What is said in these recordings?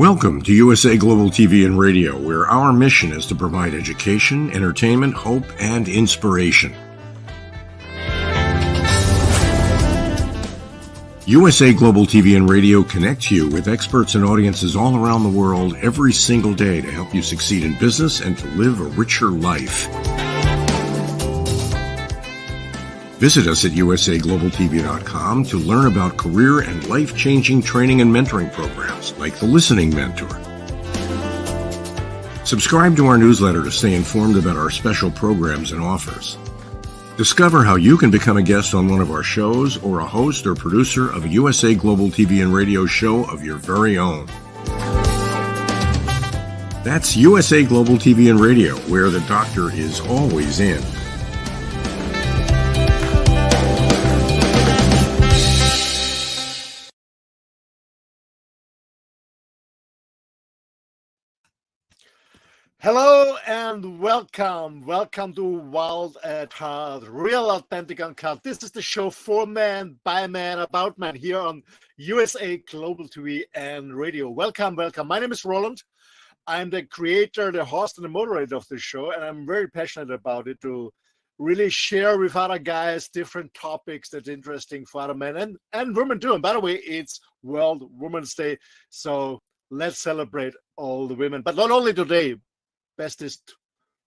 Welcome to USA Global TV and Radio, where our mission is to provide education, entertainment, hope, and inspiration. USA Global TV and Radio connects you with experts and audiences all around the world every single day to help you succeed in business and to live a richer life. Visit us at usaglobaltv.com to learn about career and life-changing training and mentoring programs like the Listening Mentor. Subscribe to our newsletter to stay informed about our special programs and offers. Discover how you can become a guest on one of our shows or a host or producer of a USA Global TV and Radio show of your very own. That's USA Global TV and Radio, where the doctor is always in. Hello and welcome. Welcome to Wild at Heart, Real Authentic Uncut. This is the show for man, by man, about man here on USA Global TV and Radio. Welcome, welcome. My name is Roland. I'm the creator, the host, and the moderator of the show, and I'm very passionate about it to really share with other guys different topics that's interesting for other men and women too. And by the way, it's World Women's Day, so let's celebrate all the women. But not only today. Bestest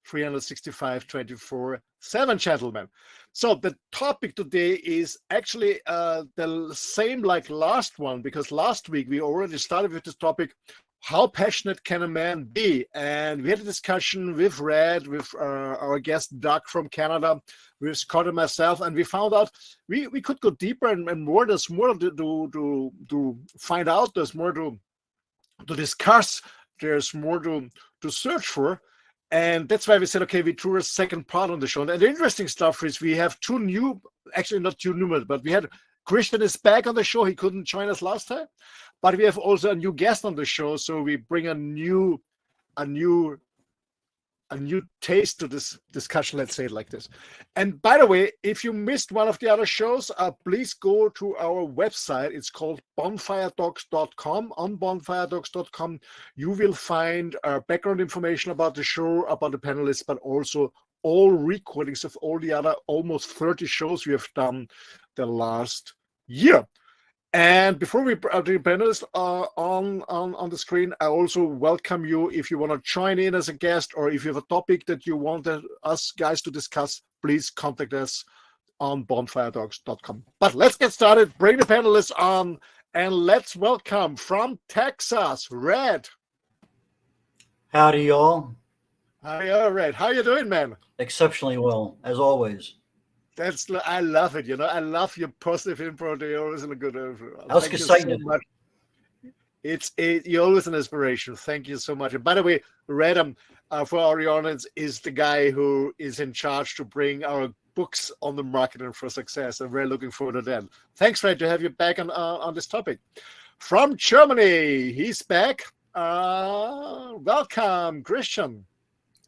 365 24/7, gentlemen. So the topic today is actually the same like last one, because last week we already started with this topic: how passionate can a man be? And we had a discussion with Red, with our guest Doug from Canada, with Scott and myself, and we found out we could go deeper and more. There's more to find out. There's more to discuss. There's more to search for, and that's why we said, okay, we threw a second part on the show. And the interesting stuff is we have two new, actually not two new, but we had Christian is back on the show. He couldn't join us last time, but we have also a new guest on the show, so we bring a new taste to this discussion, let's say it like this. And by the way, if you missed one of the other shows, please go to our website. It's called bonfiredocs.com. On bonfiredocs.com, you will find background information about the show, about the panelists, but also all recordings of all the other almost 30 shows we have done the last year. And before we put the panelists on the screen, I also welcome you. If you want to join in as a guest, or if you have a topic that you want us guys to discuss, please contact us on bonfiredocs.com. But let's get started. Bring the panelists on, and let's welcome from Texas, Red. Howdy, y'all. Hi, Red. How you doing, man? Exceptionally well, as always. I love it. I love your positive info. You're always in a good. I was excited. You're always an inspiration. Thank you so much. And by the way, Red, for our audience, is the guy who is in charge to bring our books on the market and for success. And we're looking forward to that. Thanks, Red, to have you back on this topic. From Germany, he's back. Welcome, Christian.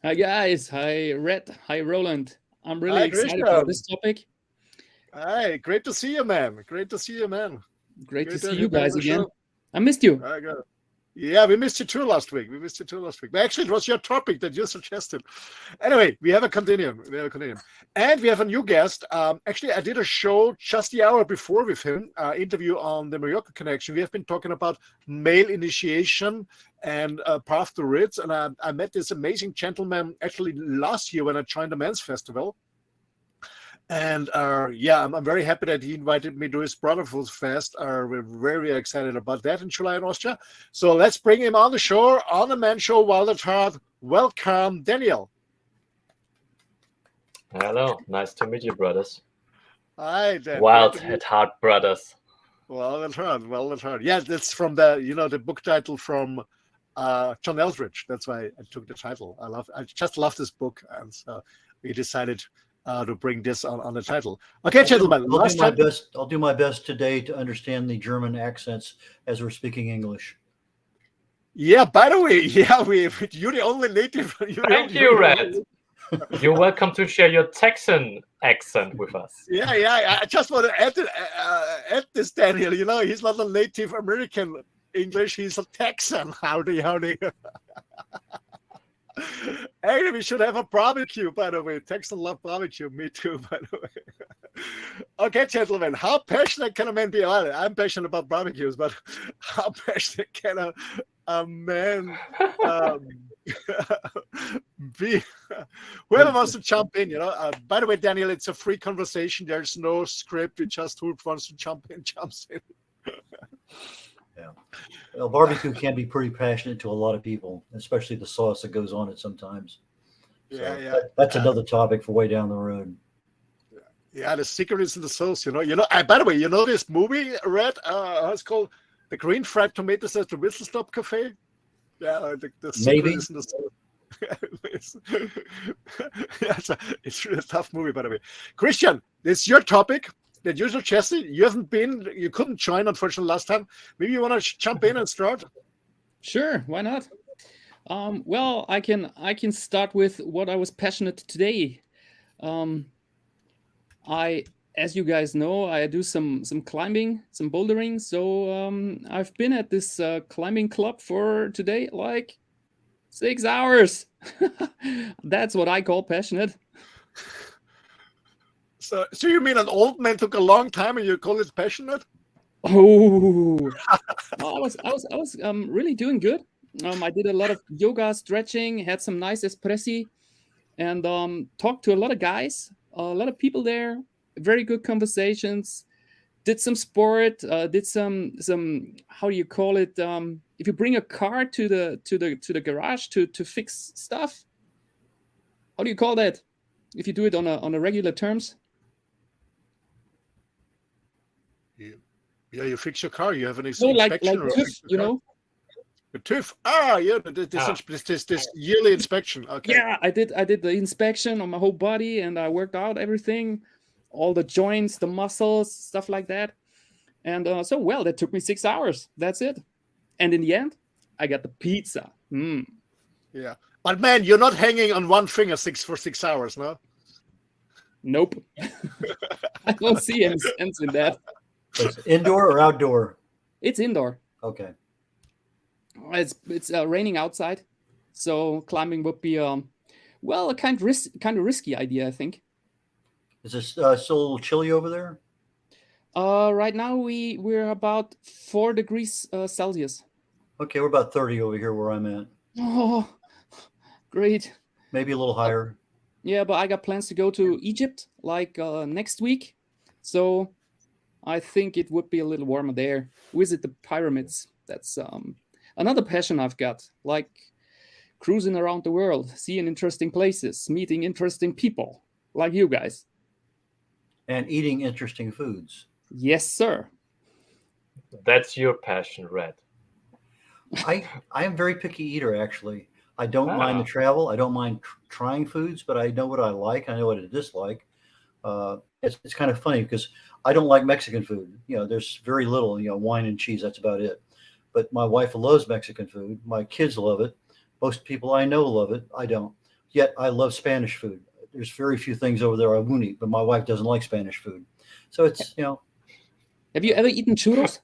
Hi guys. Hi Red. Hi Roland. I'm really excited about this topic. Hi, great to see you, man. Great to see you, man. Great to see you guys again. I missed you. Yeah, we missed you too last week. But actually, it was your topic that you suggested. Anyway, we have a continuum. And we have a new guest. Actually, I did a show just the hour before with him, interview on the Mallorca Connection. We have been talking about male initiation and path to Ritz. And I met this amazing gentleman actually last year when I joined the Men's Festival. And I'm very happy that he invited me to his Brotherhood Fest. We're very excited about that in July in Austria. So let's bring him on the show, on the Men's Show, Wild at Heart. Welcome, Daniel. Hello, nice to meet you, brothers. Hi, Dan. Wild at Heart, brothers. Wild at Heart. Yeah, that's from the book title from John Eldridge. That's why I took the title. I just love this book, and so we decided to bring this on the title. Okay, gentlemen. I'll do my best today to understand the German accents as we're speaking English. Yeah, by the way, you're the only native. Thank you, Red. You're welcome to share your Texan accent with us. Yeah. I just want to add this, Daniel. He's not a Native American English. He's a Texan. Howdy, howdy. Hey, we should have a barbecue, by the way. Texans love barbecue. Me too, by the way. Okay, gentlemen, how passionate can a man be? Well, I'm passionate about barbecues, but how passionate can a man be? Whoever wants to jump in, by the way, Daniel, it's a free conversation. There's no script. We just who wants to jump in, jumps in. Yeah. Well, barbecue can be pretty passionate to a lot of people, especially the sauce that goes on it sometimes. So Yeah. that's another topic for way down the road. Yeah, the secret is in the sauce, By the way, this movie, Red, it's called The Green Fried Tomatoes at the Whistle Stop Cafe? Yeah, the secret Maybe. is in the sauce. It's really a tough movie, by the way. Christian, it's your topic that you suggested. You couldn't join, unfortunately, last time. Maybe you want to jump in and start? Sure, why not? Well, I can start with what I was passionate today. As you guys know, I do some climbing, some bouldering. So I've been at this climbing club for today, like 6 hours. That's what I call passionate. So you mean an old man took a long time and you call it passionate? Oh, I was really doing good. I did a lot of yoga, stretching, had some nice espressi, and talked to a lot of guys, a lot of people there. Very good conversations. Did some sport. Did some how do you call it? If you bring a car to the garage to fix stuff, how do you call that? If you do it on a regular terms. Yeah, you fix your car. You have an No, inspection. like TÜV, The TÜV. Yeah, this yearly inspection. Okay. Yeah, I did the inspection on my whole body, and I worked out everything, all the joints, the muscles, stuff like that. And that took me 6 hours. That's it. And in the end, I got the pizza. Yeah, but man, you're not hanging on one finger for 6 hours, no? Nope. I don't see any sense in that. It's indoor or outdoor? It's indoor. Okay. It's raining outside, so climbing would be a kind of risky idea, I think. Is it still a little chilly over there? Right now we're about 4 degrees Celsius. Okay, we're about 30 over here where I'm at. Oh, great. Maybe a little higher. Yeah, but I got plans to go to Egypt next week, so I think it would be a little warmer there. Visit the pyramids. That's another passion I've got, like cruising around the world, seeing interesting places, meeting interesting people, like you guys. And eating interesting foods. Yes, sir. That's your passion, Red. I am a very picky eater, actually. I don't mind the travel. I don't mind trying foods, but I know what I like. I know what I dislike. It's kind of funny because I don't like Mexican food. There's very little, wine and cheese. That's about it. But my wife loves Mexican food. My kids love it. Most people I know love it. I don't. Yet I love Spanish food. There's very few things over there I won't eat, but my wife doesn't like Spanish food. So it's, Have you ever eaten churros?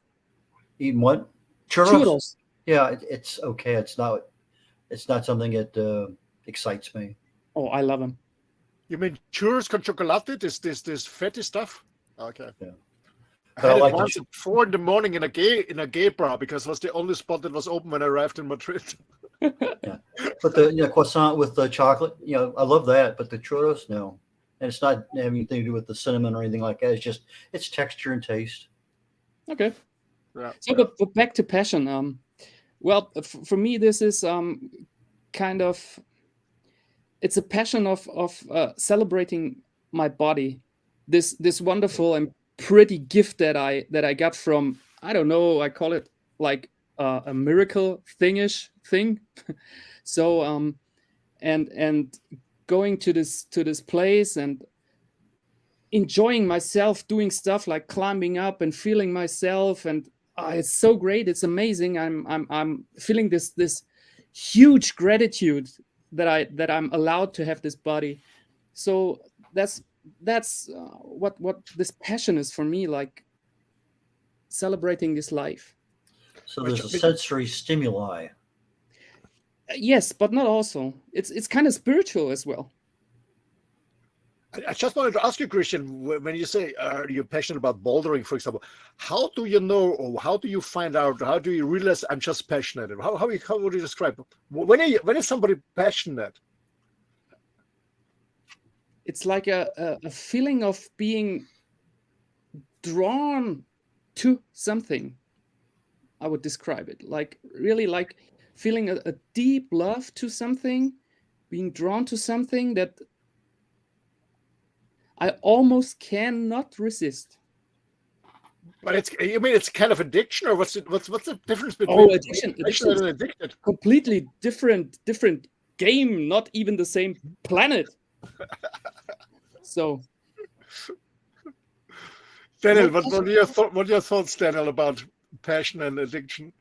Eaten what? Churros. Yeah, it's okay. It's not something that excites me. Oh, I love them. You mean churros con chocolate? This fatty stuff? Okay. Yeah. I had it once at 4 in a gay bar because it was the only spot that was open when I arrived in Madrid. Yeah. But the croissant with the chocolate, I love that. But the churros, no. And it's not having anything to do with the cinnamon or anything like that. It's texture and taste. Okay. Yeah. So, but back to passion. For me, this is kind of, it's a passion of celebrating my body. This wonderful and pretty gift that I got from, I don't know, I call it like a miracle thing. So and going to this place and enjoying myself doing stuff like climbing up and feeling myself, and it's so great. It's amazing. I'm feeling this huge gratitude that I'm allowed to have this body. So that's what this passion is for me, like celebrating this life. So there's a sensory stimuli. Yes, but not also. It's kind of spiritual as well. I just wanted to ask you, Christian, when you say you're passionate about bouldering, for example, how do you know, or how do you find out, how do you realize I'm just passionate? How would you describe it? When is somebody passionate? It's like a feeling of being drawn to something. I would describe it like really like feeling a deep love to something, being drawn to something that I almost cannot resist. But it's kind of addiction, or what's the difference between addiction and addicted? Completely different game, not even the same planet. So, Daniel, what are your thoughts, Daniel, about passion and addiction?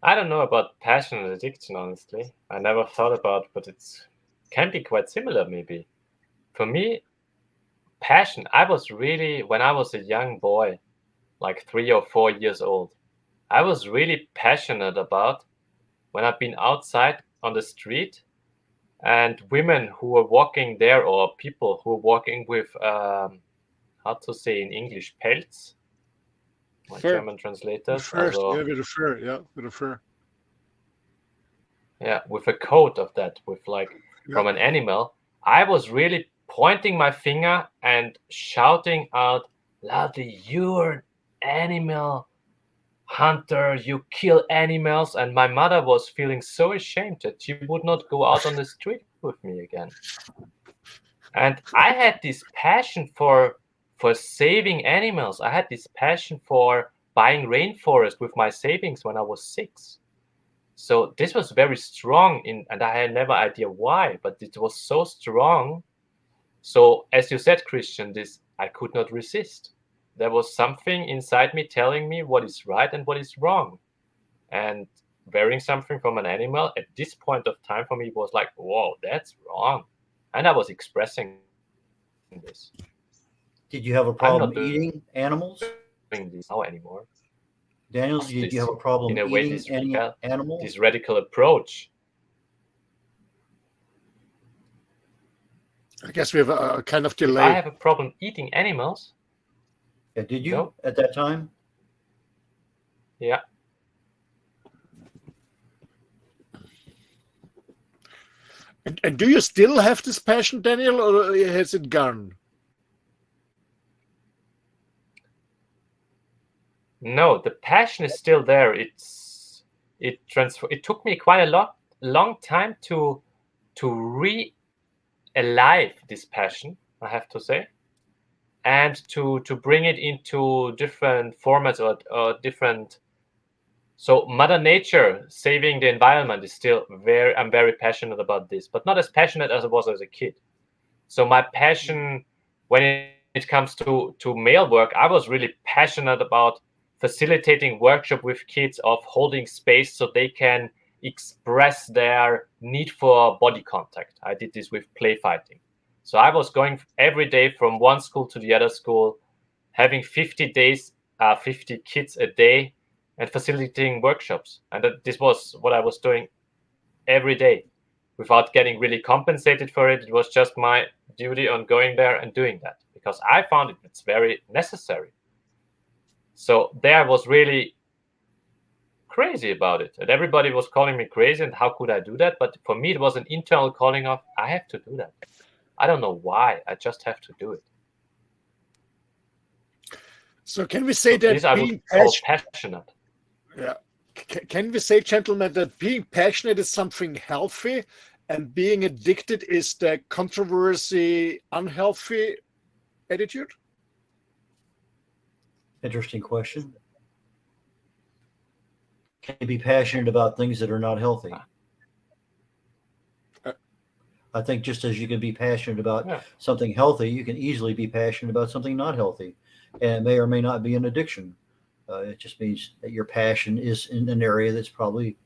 I don't know about passion and addiction, honestly. I never thought about, but it can be quite similar, maybe. For me, passion, when I was a young boy, like 3 or 4 years old, I was really passionate about when I've been outside on the street and women who were walking there, or people who were walking with, how to say in English, pelts? My German translators. With a fur, with a fur. Yeah, with a coat of that, with from an animal. I was really pointing my finger and shouting out loudly, "You're an animal hunter, you kill animals." And my mother was feeling so ashamed that she would not go out on the street with me again. And I had this passion for saving animals. I had this passion for buying rainforest with my savings when I was 6. So this was very strong, and I had never idea why, but it was so strong. So as you said, Christian, I could not resist. There was something inside me telling me what is right and what is wrong. And wearing something from an animal at this point of time for me was like, whoa, that's wrong. And I was expressing this. Did you have a problem eating animals? Doing this now anymore. Daniel, did you have a problem eating animals? This radical approach. I guess we have a kind of delay. I have a problem eating animals. Yeah, did you at that time? Yeah. And do you still have this passion, Daniel, or has it gone? No, the passion is still there. It took me quite a long time to re-alive this passion, I have to say, and to bring it into different formats or different. So Mother Nature, saving the environment is still I'm very passionate about this, but not as passionate as I was as a kid. So my passion when it comes to male work, I was really passionate about facilitating workshop with kids, of holding space so they can express their need for body contact. I did this with play fighting. So I was going every day from one school to the other school, having 50 kids a day and facilitating workshops. And this was what I was doing every day without getting really compensated for it. It was just my duty on going there and doing that because I found it's very necessary. So there I was really crazy about it. And everybody was calling me crazy and how could I do that? But for me, it was an internal calling of, I have to do that. I don't know why. I just have to do it. So can we say that being passionate? Yeah. Can we say, gentlemen, that being passionate is something healthy and being addicted is the controversy, unhealthy attitude? Interesting question. Can you be passionate about things that are not healthy? I think just as you can be passionate about something healthy, you can easily be passionate about something not healthy. And it may or may not be an addiction. It just means that your passion is in an area that's probably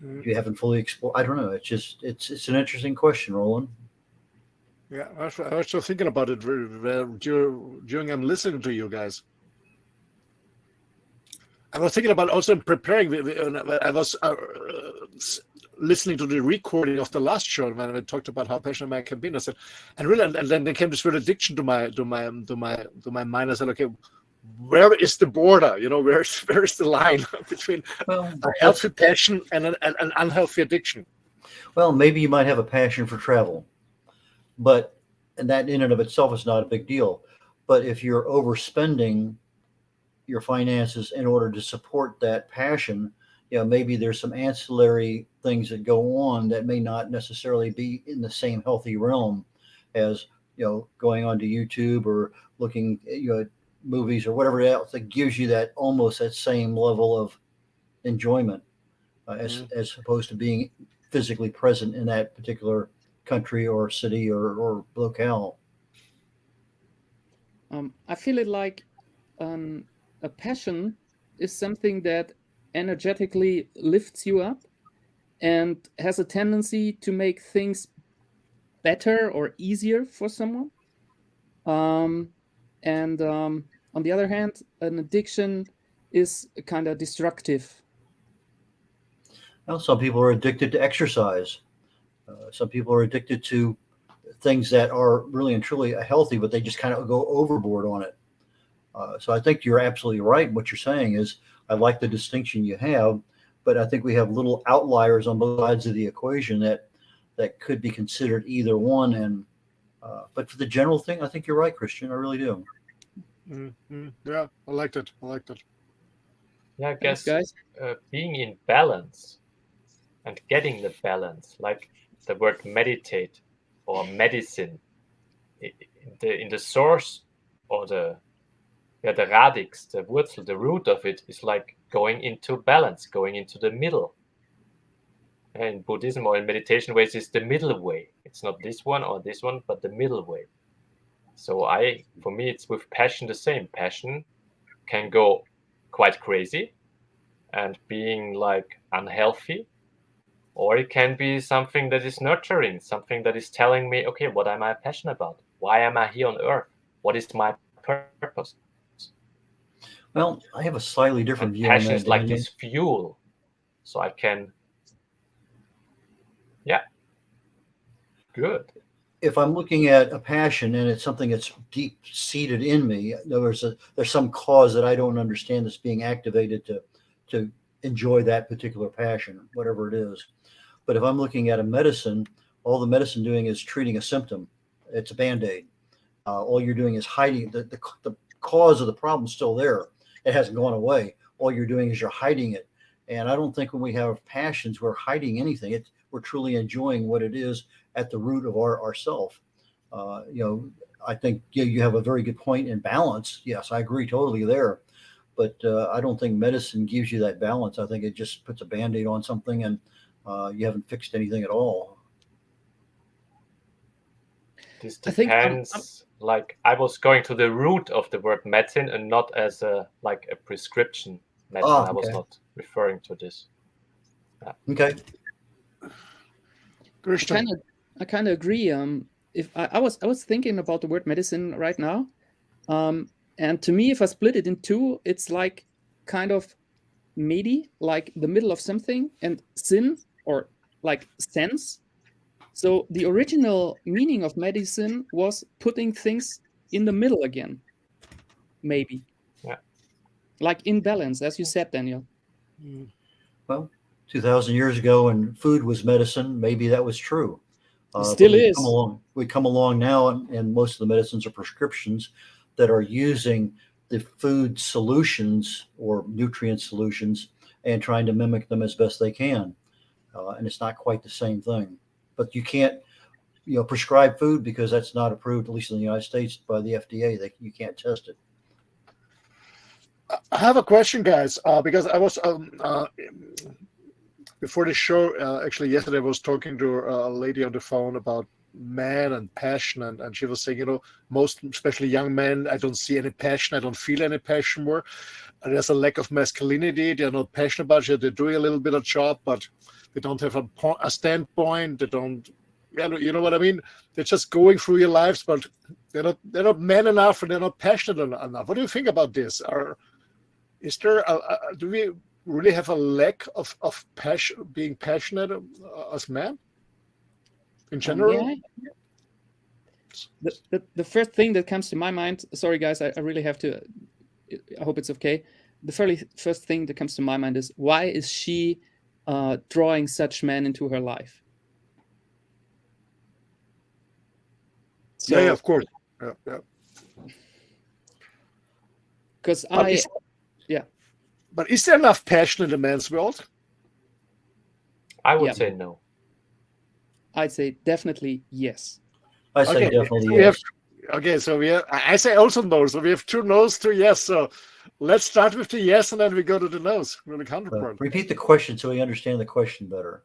you haven't fully explored. I don't know. It's an interesting question, Roland. Yeah, I was just thinking about it during I'm listening to you guys. I was thinking about also preparing. I was listening to the recording of the last show when I talked about how passionate I can be. And I said, and then there came this real addiction to my mind. I said, okay, where is the border? You know, where is the line between Well, a healthy passion and an unhealthy addiction? well, maybe you might have a passion for travel, and that in and of itself is not a big deal. But if you're overspending your finances in order to support that passion, maybe there's some ancillary things that go on that may not necessarily be in the same healthy realm as, going onto YouTube or looking at movies or whatever else that gives you that almost that same level of enjoyment as opposed to being physically present in that particular country or city or locale. I feel it like a passion is something that energetically lifts you up and has a tendency to make things better or easier for someone. And on the other hand, an addiction is kind of destructive. Well, some people are addicted to exercise. Some people are addicted to things that are really and truly healthy, but they just kind of go overboard on it. So I think you're absolutely right. What you're saying is, I like the distinction you have, but I think we have little outliers on both sides of the equation that could be considered either one. And but for the general thing, I think you're right, Christian. I really do. Yeah, I liked it. Yeah, I guess Thanks, guys. Being in balance and getting the balance, like the word meditate or medicine, in the source or the radix, the Wurzel, the root of it is like going into balance, going into the middle. And in Buddhism or in meditation ways, it's the middle way. It's not this one or this one, but the middle way. So for me, it's with passion the same. Passion can go quite crazy and being like unhealthy, or it can be something that is nurturing, something that is telling me, okay, what am I passionate about? Why am I here on earth? What is my purpose? Well, I have a slightly different view on Passion that, is like Daniel. this fuel, so I can, good. If I'm looking at a passion and it's something that's deep seated in me, there's some cause that I don't understand that's being activated to enjoy that particular passion, whatever it is. But if I'm looking at a medicine, all the medicine doing is treating a symptom. It's a Band-Aid. All you're doing is hiding the cause of the problem. Still there. It hasn't gone away. All you're doing is you're hiding it. And I don't think when we have passions, we're hiding anything. We're truly enjoying what it is at the root of ourself. I think you have a very good point in balance. Yes, I agree totally there. But I don't think medicine gives you that balance. I think it just puts a Band-Aid on something and you haven't fixed anything at all. This depends. Like I was going to the root of the word medicine and not as a prescription medicine. I was not referring to this. Yeah. Okay. Christian. I kind of agree. If I was thinking about the word medicine right now, and to me, if I split it in two, it's like kind of medi, like the middle of something, and sin, or like sense. So the original meaning of medicine was putting things in the middle again, maybe. Yeah. Like in balance, as you said, Daniel. Well, 2,000 years ago when food was medicine, maybe that was true. It still is. We come along now, and most of the medicines are prescriptions that are using the food solutions or nutrient solutions and trying to mimic them as best they can. And it's not quite the same thing. But you can't, prescribe food because that's not approved, at least in the United States, by the FDA. You can't test it. I have a question, guys, because I was before the show. Actually, yesterday I was talking to a lady on the phone about man and passion, and she was saying, most, especially young men, I don't see any passion. I don't feel any passion more. And there's a lack of masculinity. They're not passionate about it. They're doing a little bit of job, but they don't have a standpoint. They don't Yeah, you know what I mean? They're just going through your lives, but they're not men enough, and they're not passionate enough. What do you think about this? Is there do we really have a lack of passion, being passionate as men in general? Yeah. The first thing that comes to my mind, sorry guys, I really have to, I hope it's okay. The first thing that comes to my mind is, why is she drawing such men into her life? So, Yeah, of course. Yeah. Because But is there enough passion in the men's world? I would Yeah. say no. I'd say definitely yes. I say Okay, definitely so yes. I say also no. So we have 2 no's, 2 yes. So let's start with the yes, and then we go to the no's. With the counterpart. Repeat the question so we understand the question better.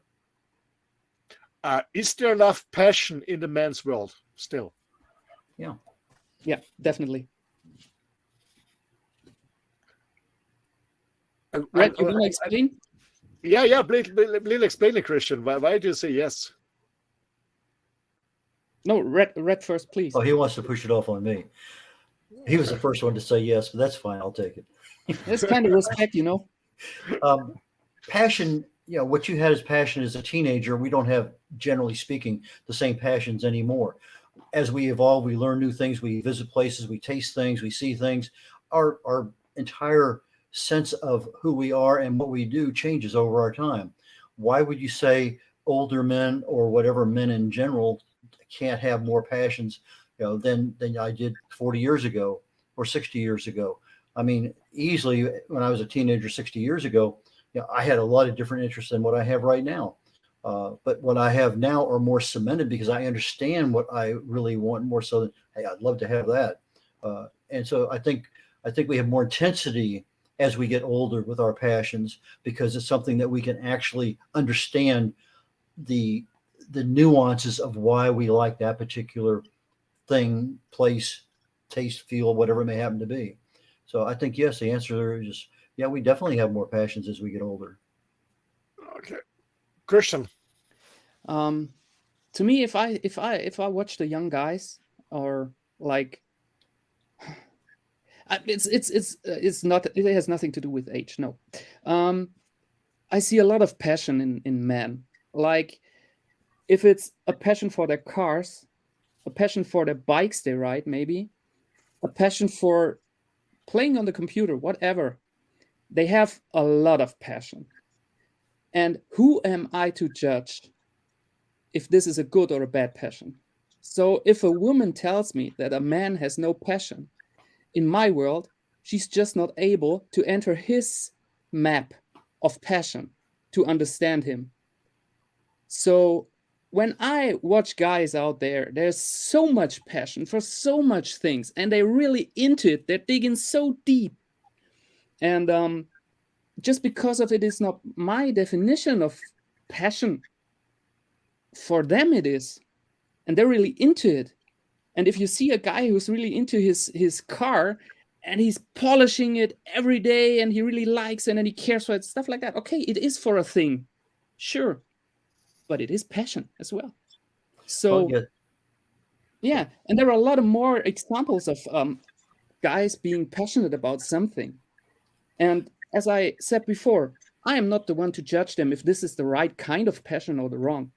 Is there enough passion in the men's world still? Yeah, definitely. Red, you want to explain? Yeah. Please explain it, Christian. Why do you say yes? No, Red first, please. Oh, he wants to push it off on me. He was the first one to say yes, but that's fine. I'll take it. That's kind of respect, you know. Passion, what you had as passion as a teenager, we don't have, generally speaking, the same passions anymore. As we evolve, we learn new things, we visit places, we taste things, we see things. Our entire sense of who we are and what we do changes over our time. Why would you say older men, or whatever, men in general, can't have more passions than I did 40 years ago or 60 years ago? I mean, easily, when I was a teenager 60 years ago, I had a lot of different interests than what I have right now. But what I have now are more cemented because I understand what I really want more so than, hey, I'd love to have that. And so I think we have more intensity as we get older with our passions, because it's something that we can actually understand the nuances of why we like that particular thing, place, taste, feel, whatever it may happen to be. So I think, yes, the answer is, yeah, we definitely have more passions as we get older. Okay, Christian. To me, if I watch the young guys, or like, it's not, it has nothing to do with age. No, I see a lot of passion in men. Like, if it's a passion for their cars, a passion for the bikes they ride, maybe a passion for playing on the computer, whatever, they have a lot of passion. And who am I to judge if this is a good or a bad passion? So if a woman tells me that a man has no passion, in my world, she's just not able to enter his map of passion to understand him. So when I watch guys out there, there's so much passion for so much things, and they're really into it. They're digging so deep. And just because of it is not my definition of passion, for them it is. And they're really into it. And if you see a guy who's really into his car, and he's polishing it every day, and he really likes it, and he cares for it, stuff like that, okay, it is for a thing, sure, but it is passion as well. So yeah, and there are a lot of more examples of guys being passionate about something. And as I said before, I am not the one to judge them if this is the right kind of passion or the wrong.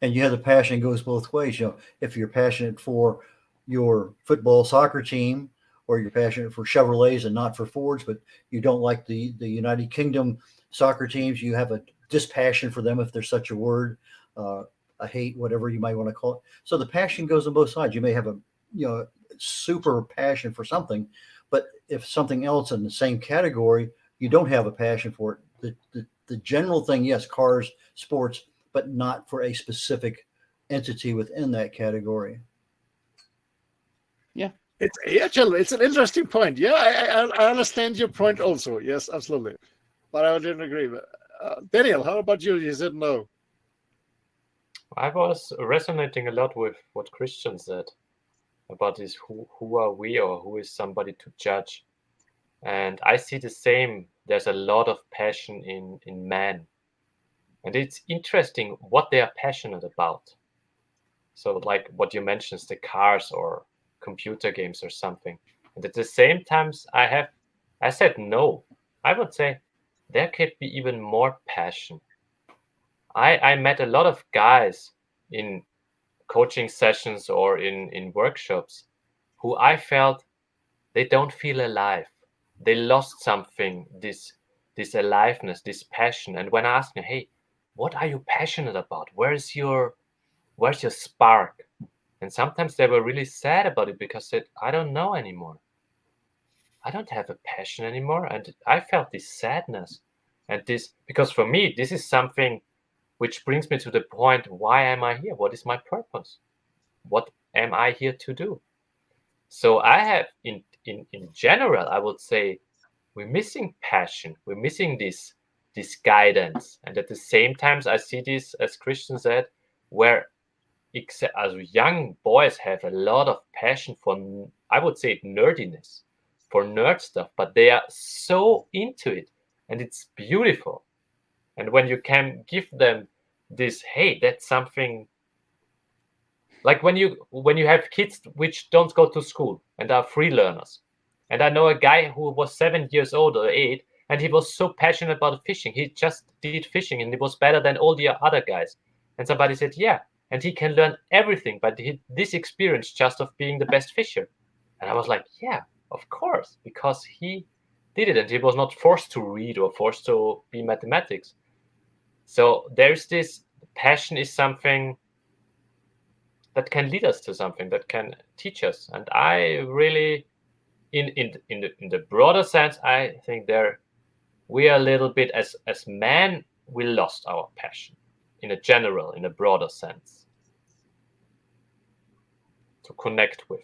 And you have the passion goes both ways. If you're passionate for your football, soccer team, or you're passionate for Chevrolets and not for Fords, but you don't like the United Kingdom soccer teams, you have a dispassion for them, if there's such a word, a hate, whatever you might want to call it. So the passion goes on both sides. You may have a super passion for something, but if something else in the same category, you don't have a passion for it. The general thing, yes, cars, sports, but not for a specific entity within that category. Yeah. It's an interesting point. Yeah, I understand your point also. Yes, absolutely. But I didn't agree. Daniel, how about you? You said no. I was resonating a lot with what Christian said about this, who are we, or who is somebody to judge. And I see the same. There's a lot of passion in men. And it's interesting what they are passionate about. So like what you mentioned, the cars or computer games or something. And at the same time, I said no. I would say there could be even more passion. I met a lot of guys in coaching sessions or in workshops who I felt they don't feel alive. They lost something, this aliveness, this passion. And when I asked them, hey, what are you passionate about? Where's your spark? And sometimes they were really sad about it because they said, I don't know anymore. I don't have a passion anymore. And I felt this sadness. And this, because for me, this is something which brings me to the point, why am I here? What is my purpose? What am I here to do? So I have, in general, I would say, we're missing passion. We're missing this guidance. And at the same time, I see this, as Christian said, where as young boys have a lot of passion for, I would say, nerdiness, for nerd stuff, but they are so into it, and it's beautiful. And when you can give them this, hey, that's something, like when you have kids which don't go to school and are free learners. And I know a guy who was 7 years old or 8, and he was so passionate about fishing. He just did fishing, and he was better than all the other guys. And somebody said, yeah, and he can learn everything, but this experience just of being the best fisher. And I was like, yeah, of course, because he did it, and he was not forced to read or forced to be mathematics. So there's this passion is something that can lead us to something, that can teach us. And I really, in the broader sense, I think we are a little bit, as men, we lost our passion in a broader sense, to connect with.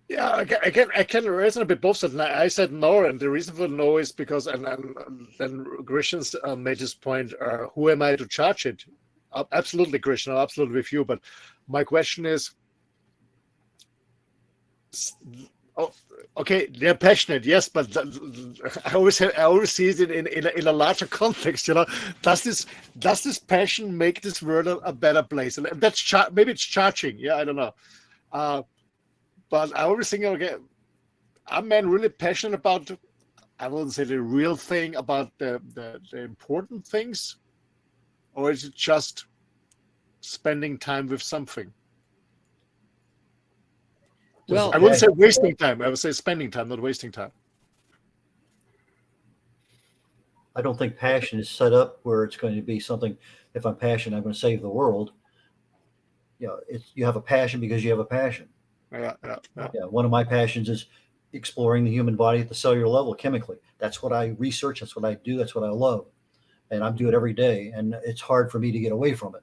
Yeah, I can resonate a bit both sides. I said no, and the reason for no is because, and then Christians made this point, who am I to judge it? Absolutely, Christian, I'm absolutely with you. But my question is, okay, they're passionate, yes, but I always see it in a larger context. Does this passion make this world a better place? And that's maybe it's charging. Yeah, I don't know. But I always think, okay, are men really passionate about, I wouldn't say the real thing, about the important things? Or is it just spending time with something? Well, I wouldn't say wasting time. I would say spending time, not wasting time. I don't think passion is set up where it's going to be something, if I'm passionate, I'm going to save the world. You have a passion because you have a passion. Yeah. One of my passions is exploring the human body at the cellular level chemically. That's what I research. That's what I do. That's what I love. And I do it every day. And it's hard for me to get away from it.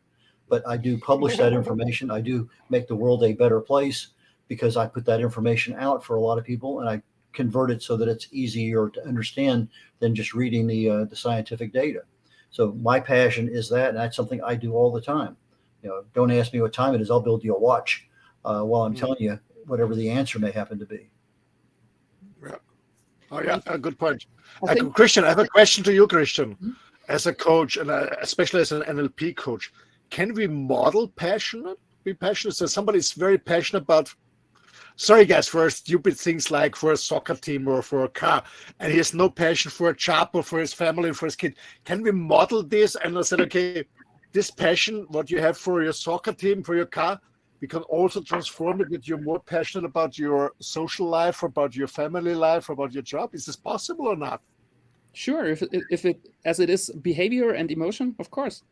But I do publish that information. I do make the world a better place because I put that information out for a lot of people, and I convert it so that it's easier to understand than just reading the scientific data. So my passion is that, and that's something I do all the time. Don't ask me what time it is. I'll build you a watch while I'm telling you whatever the answer may happen to be. Yeah. Oh, yeah, a good point. Christian, I have a question to you, Christian. As a coach, and especially as an NLP coach, can we model be passionate? So somebody's very passionate about, sorry guys, for stupid things like for a soccer team or for a car, and he has no passion for a job or for his family or for his kid. Can we model this? And I said, okay, this passion, what you have for your soccer team, for your car, we can also transform it that you're more passionate about your social life, about your family life, about your job. Is this possible or not? Sure, if it as it is behavior and emotion, of course.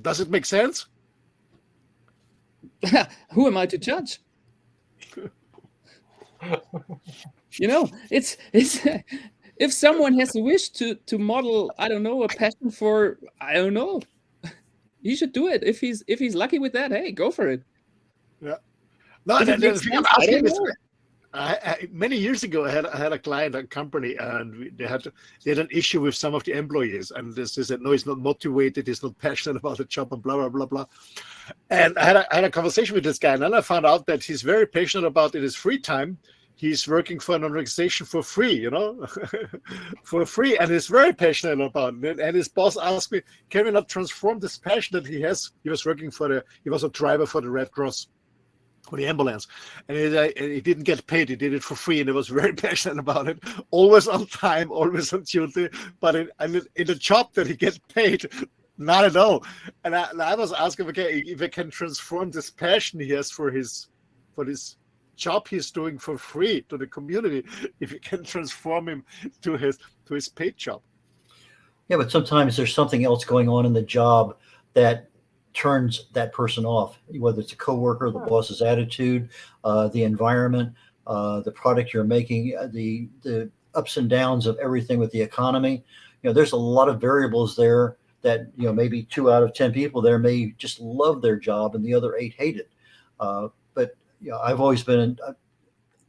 Does it make sense? Who am I to judge? It's if someone has a wish to model, I don't know, a passion for, I don't know, he should do it. If he's lucky with that, hey, go for it. Yeah. No, many years ago, I had a client, a company, and they had an issue with some of the employees, and they said, no, he's not motivated, he's not passionate about the job, and blah blah blah blah. And I had a conversation with this guy, and then I found out that he's very passionate about in his free time he's working for an organization for free, for free, and he's very passionate about it. And his boss asked me, can we not transform this passion that he has? He was working he was a driver for the Red Cross, for the ambulance, and he didn't get paid. He did it for free, and he was very passionate about it. Always on time, always on duty. But in a job that he gets paid, not at all. And I was asking, okay, if I can transform this passion he has for this job he's doing for free to the community, if you can transform him to his paid job. Yeah, but sometimes there's something else going on in the job that turns that person off, whether it's a coworker, the boss's attitude, the environment, the product you're making, the ups and downs of everything with the economy. There's a lot of variables there that, maybe 2 out of 10 people there may just love their job and the other 8 hate it. But I've always been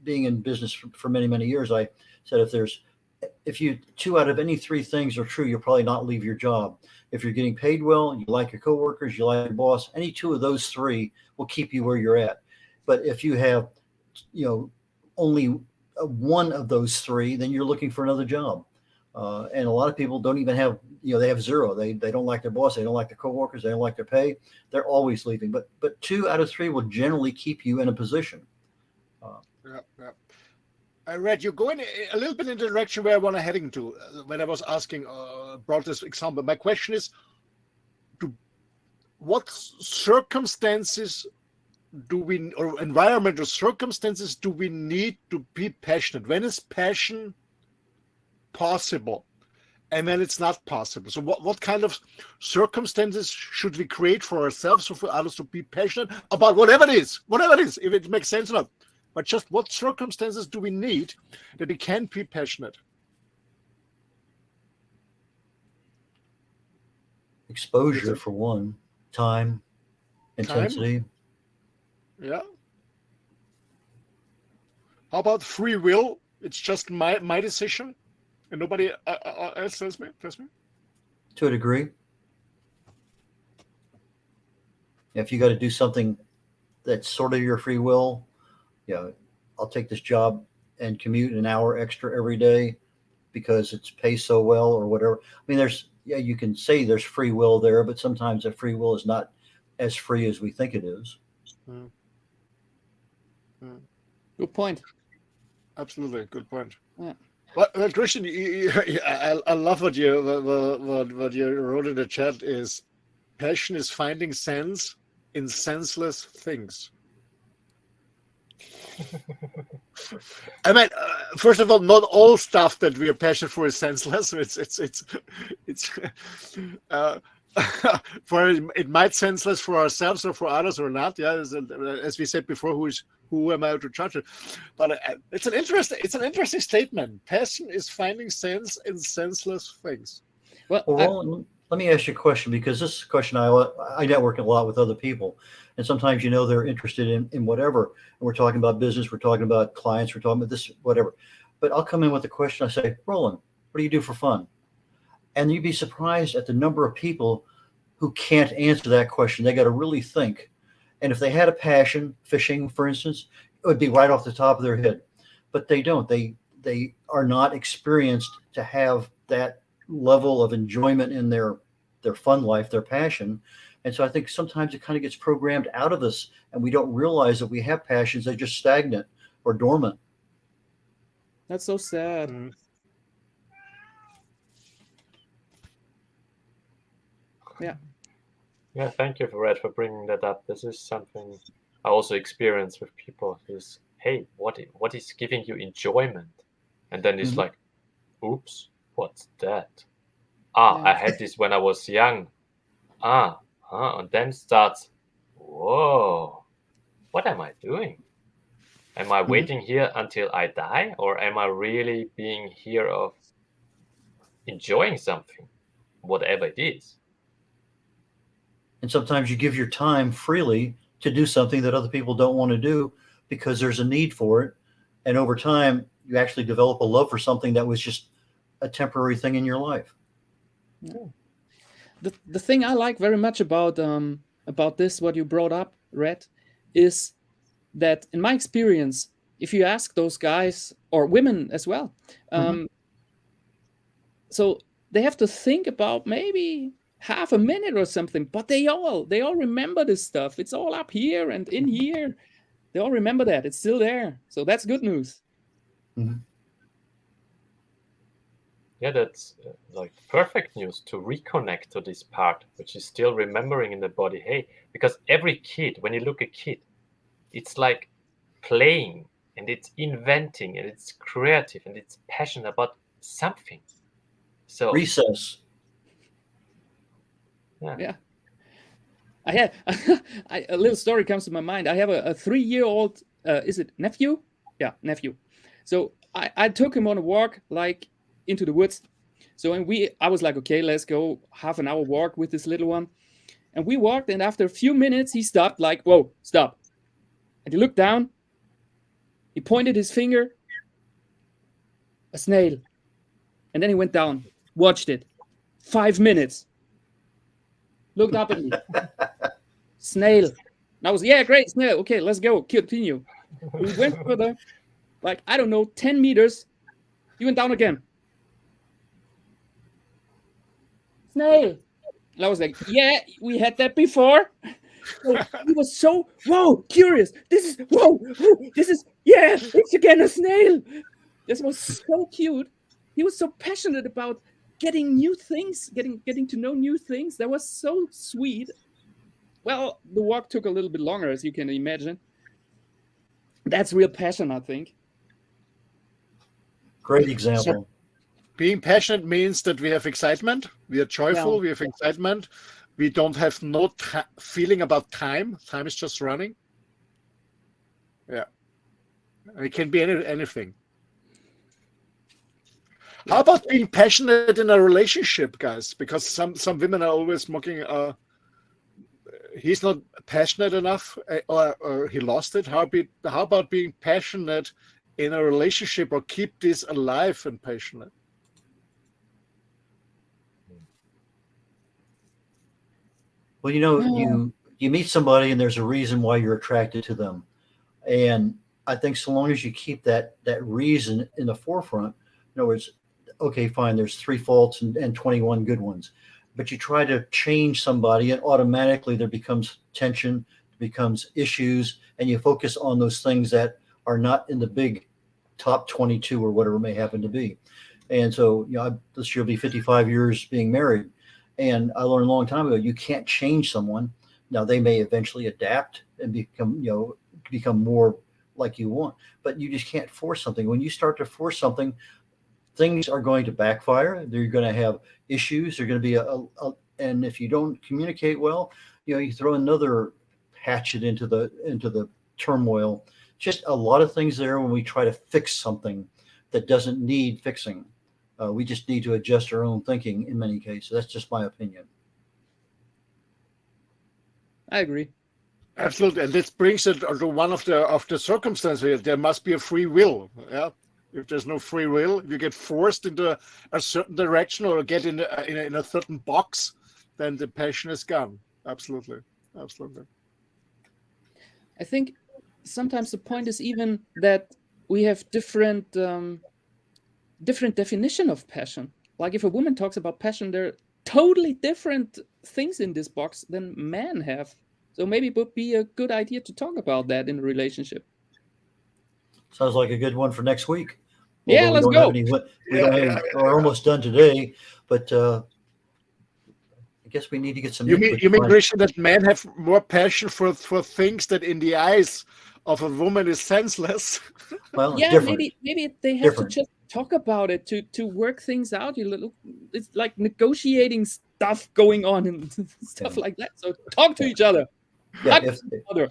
being in business for many, many years. I said, if 2 out of any 3 things are true, you'll probably not leave your job. If you're getting paid well, you like your coworkers, you like your boss, any 2 of those 3 will keep you where you're at. But if you have, only 1 of those 3, then you're looking for another job. And a lot of people don't even have, they have 0. They don't like their boss. They don't like their coworkers. They don't like their pay. They're always leaving. But 2 out of 3 will generally keep you in a position. Yeah. I read you're going a little bit in the direction where I want to heading to. When I was asking, brought this example. My question is, what circumstances or environmental circumstances do we need to be passionate? When is passion possible, and when it's not possible? So what kind of circumstances should we create for ourselves or for others to be passionate about whatever it is, if it makes sense or not? But just what circumstances do we need that we can be passionate? Exposure for one, time, intensity. Yeah. How about free will? It's just my decision, and nobody else tells me. To a degree. If you got to do something that's sort of your free will, I'll take this job and commute an hour extra every day because it's pays so well or whatever. I mean, you can say there's free will there, but sometimes that free will is not as free as we think it is. Good point. Absolutely, good point. Yeah. Well, Christian, I love what you wrote in the chat. Is passion is finding sense in senseless things. I mean, first of all, not all stuff that we are passionate for is senseless. It's for it might senseless for ourselves or for others or not. Yeah, as we said before, who am I to judge it? But it's an interesting statement. Passion is finding sense in senseless things. Well, let me ask you a question, because this question I network a lot with other people, and sometimes they're interested in whatever, and we're talking about business, we're talking about clients, we're talking about this, whatever. But I'll come in with a question. I say, Roland, what do you do for fun? And you'd be surprised at the number of people who can't answer that question. They got to really think. And if they had a passion, fishing, for instance, it would be right off the top of their head. But they don't. They are not experienced to have that level of enjoyment in their fun life, their passion. And so I think sometimes it kind of gets programmed out of us, and we don't realize that we have passions. They're just stagnant or dormant. That's so sad. Yeah, thank you, Red, for bringing that up. This is something I also experience with people. Is, hey, what is giving you enjoyment? And then it's like, oops, what's that? I had this when I was young. And then starts, whoa, what am I doing? Am I waiting here until I die? Or am I really being here of enjoying something, whatever it is? And sometimes you give your time freely to do something that other people don't want to do because there's a need for it. And over time, you actually develop a love for something that was just a temporary thing in your life. Yeah. The thing I like very much about this, what you brought up, Red, is that in my experience, if you ask those guys or women as well, so they have to think about maybe half a minute or something, but they all remember this stuff. It's all up here and in here. They all remember that. It's still there. So that's good news. Yeah, that's like perfect news to reconnect to this part, which is still remembering in the body. Hey, because every kid, when you look at a kid, it's like playing and it's inventing and it's creative and it's passionate about something. So Recess. Yeah. I had a little story comes to my mind. I have a 3-year-old, is it nephew? Yeah, nephew. So I took him on a walk, like into the woods. So I was like, okay, let's go half an hour walk with this little one. And we walked, and after a few minutes, he stopped, like, whoa, stop. And he looked down. He pointed his finger, a snail. And then he went down, watched it. 5 minutes. Looked up at me. Snail. And I was, yeah, great, snail. Okay, let's go. Continue. We went further, like, I don't know, 10 meters. He went down again. Snail. And I was like, yeah, we had that before. So he was so, whoa, curious. This is, yeah, it's again a snail. This was so cute. He was so passionate about getting new things, getting to know new things. That was so sweet. Well, the walk took a little bit longer, as you can imagine. That's real passion, I think. Great example. So, being passionate means that we have excitement, we are joyful, we have excitement, we don't have no feeling about time. Time is just running. Yeah. It can be anything. How about being passionate in a relationship, guys? Because some women are always mocking, he's not passionate enough, or he lost it. How about being passionate in a relationship, or keep this alive and passionate? Well, you meet somebody and there's a reason why you're attracted to them. And I think so long as you keep that reason in the forefront, in other words, okay, fine, there's 3 faults and 21 good ones, but you try to change somebody and automatically there becomes tension, becomes issues, and you focus on those things that are not in the big top 22 or whatever it may happen to be. And so, this year will be 55 years being married. And I learned a long time ago, you can't change someone. Now they may eventually adapt and become more like you want, but you just can't force something. When you start to force something, things are going to backfire. They're going to have issues. They're going to be and if you don't communicate well, you throw another hatchet into the turmoil. Just a lot of things there when we try to fix something that doesn't need fixing. We just need to adjust our own thinking in many cases. That's just my opinion. I agree. Absolutely, and this brings it to one of the circumstances. There must be a free will. Yeah, if there's no free will, if you get forced into a certain direction or get in a certain box, then the passion is gone. Absolutely. I think sometimes the point is even that we have different definition of passion. Like if a woman talks about passion, there are totally different things in this box than men have. So maybe it would be a good idea to talk about that in a relationship. Sounds like a good one for next week. Yeah, let's go. We're almost done today, but I guess we need to get some. You mean, Christian, that men have more passion for things that in the eyes of a woman is senseless? Well, yeah, maybe they have to just talk about it to work things out. It's like negotiating stuff going on and stuff like that. So talk to each other. Yeah,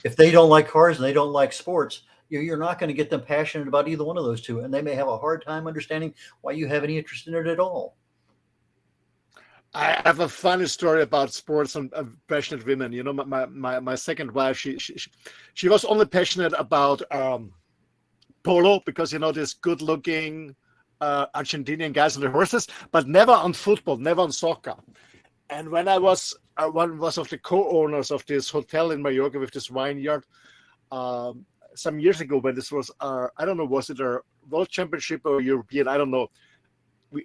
if they don't like cars and they don't like sports, you're not going to get them passionate about either one of those two, and they may have a hard time understanding why you have any interest in it at all. I have a funny story about sports and passionate women. My second wife, she was only passionate about polo because this good-looking Argentinian guys on the horses, but never on football, never on soccer. And when I was one of the co-owners of this hotel in Mallorca with this vineyard, some years ago when this was I don't know, was it a World Championship or European? I don't know.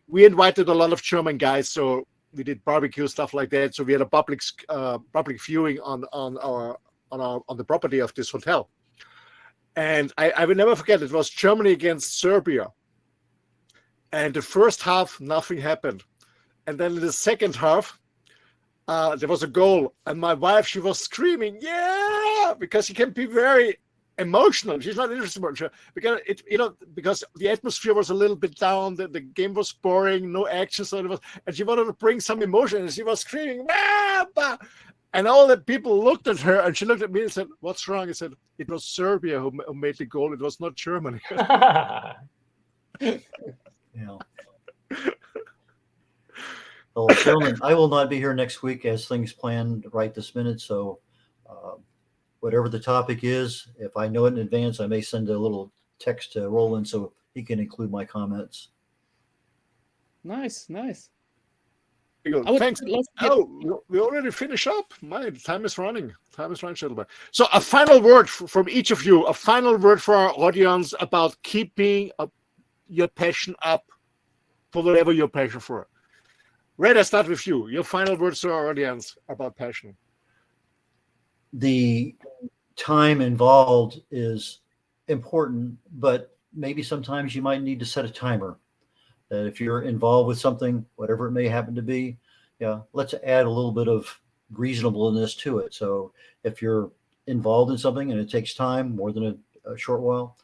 We invited a lot of German guys, so we did barbecue stuff like that. So we had a public viewing on the property of this hotel, and I will never forget. It was Germany against Serbia, and the first half nothing happened, and then in the second half there was a goal, and my wife, she was screaming, yeah, because she can be very emotional. She's not interested because because the atmosphere was a little bit down, the game was boring, no action, so and she wanted to bring some emotion, and she was screaming, bah, bah. And all the people looked at her, and she looked at me and said, "What's wrong?" I said, "It was Serbia who made the goal. It was not Germany." Yeah. Well, gentlemen, I will not be here next week as things planned right this minute. So whatever the topic is, if I know it in advance, I may send a little text to Roland so he can include my comments. Nice. Thanks. Oh, we already finished up. My time is running. Gentlemen. So a final word from each of you, a final word for our audience about keeping your passion up for whatever your passion for. Red, I start with you. Your final words to our audience about passion. The time involved is important, but maybe sometimes you might need to set a timer. That if you're involved with something, whatever it may happen to be, let's add a little bit of reasonableness to it. So if you're involved in something and it takes time, more than a short while,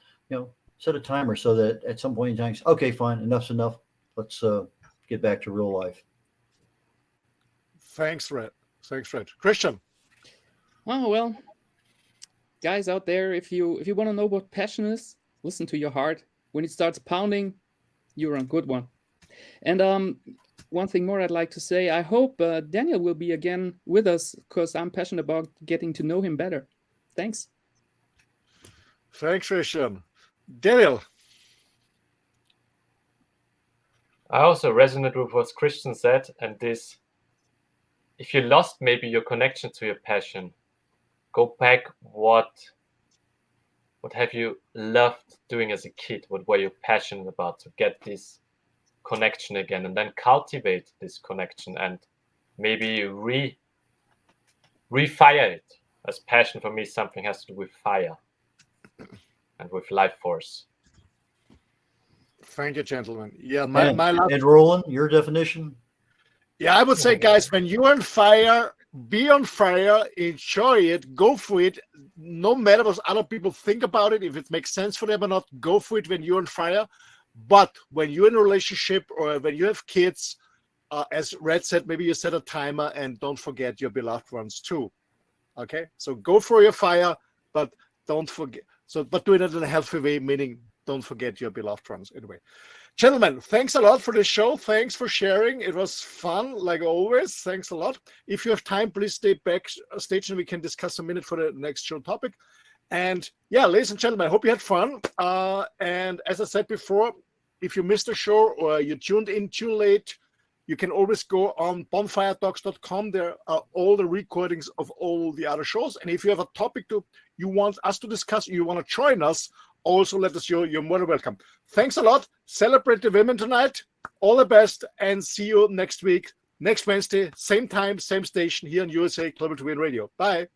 set a timer so that at some point in time, okay, fine, enough's enough. Let's get back to real life. Thanks, Red. Christian. Oh, well, guys out there, if you want to know what passion is, listen to your heart. When it starts pounding, you're on a good one. And one thing more I'd like to say, I hope Daniel will be again with us, because I'm passionate about getting to know him better. Thanks. Thanks, Christian. Daniel. I also resonate with what Christian said, and this, if you lost maybe your connection to your passion, go back. What have you loved doing as a kid? What were you passionate about to get this connection again, and then cultivate this connection and maybe refire it. As passion for me, something has to do with fire and with life force. Thank you, gentlemen. Yeah, and Roland, your definition? Yeah, I would say, guys, when you're on fire, be on fire, enjoy it, go for it. No matter what other people think about it, if it makes sense for them or not, go for it when you're on fire. But when you're in a relationship or when you have kids, as Red said, maybe you set a timer and don't forget your beloved ones too. Okay, so go for your fire, but don't forget. But do it in a healthy way, meaning don't forget your beloved ones. Anyway, gentlemen, thanks a lot for the show. Thanks for sharing. It was fun, like always. Thanks a lot. If you have time, please stay backstage and we can discuss a minute for the next show topic. And yeah, ladies and gentlemen, I hope you had fun. And as I said before, if you missed the show or you tuned in too late, you can always go on bonfiretalks.com. There are all the recordings of all the other shows. And if you have a topic you want us to discuss, you want to join us, also let us know. You're more than welcome. Thanks a lot. Celebrate the women tonight. All the best, and see you next week, next Wednesday, same time, same station here on USA Global TV Radio. Bye.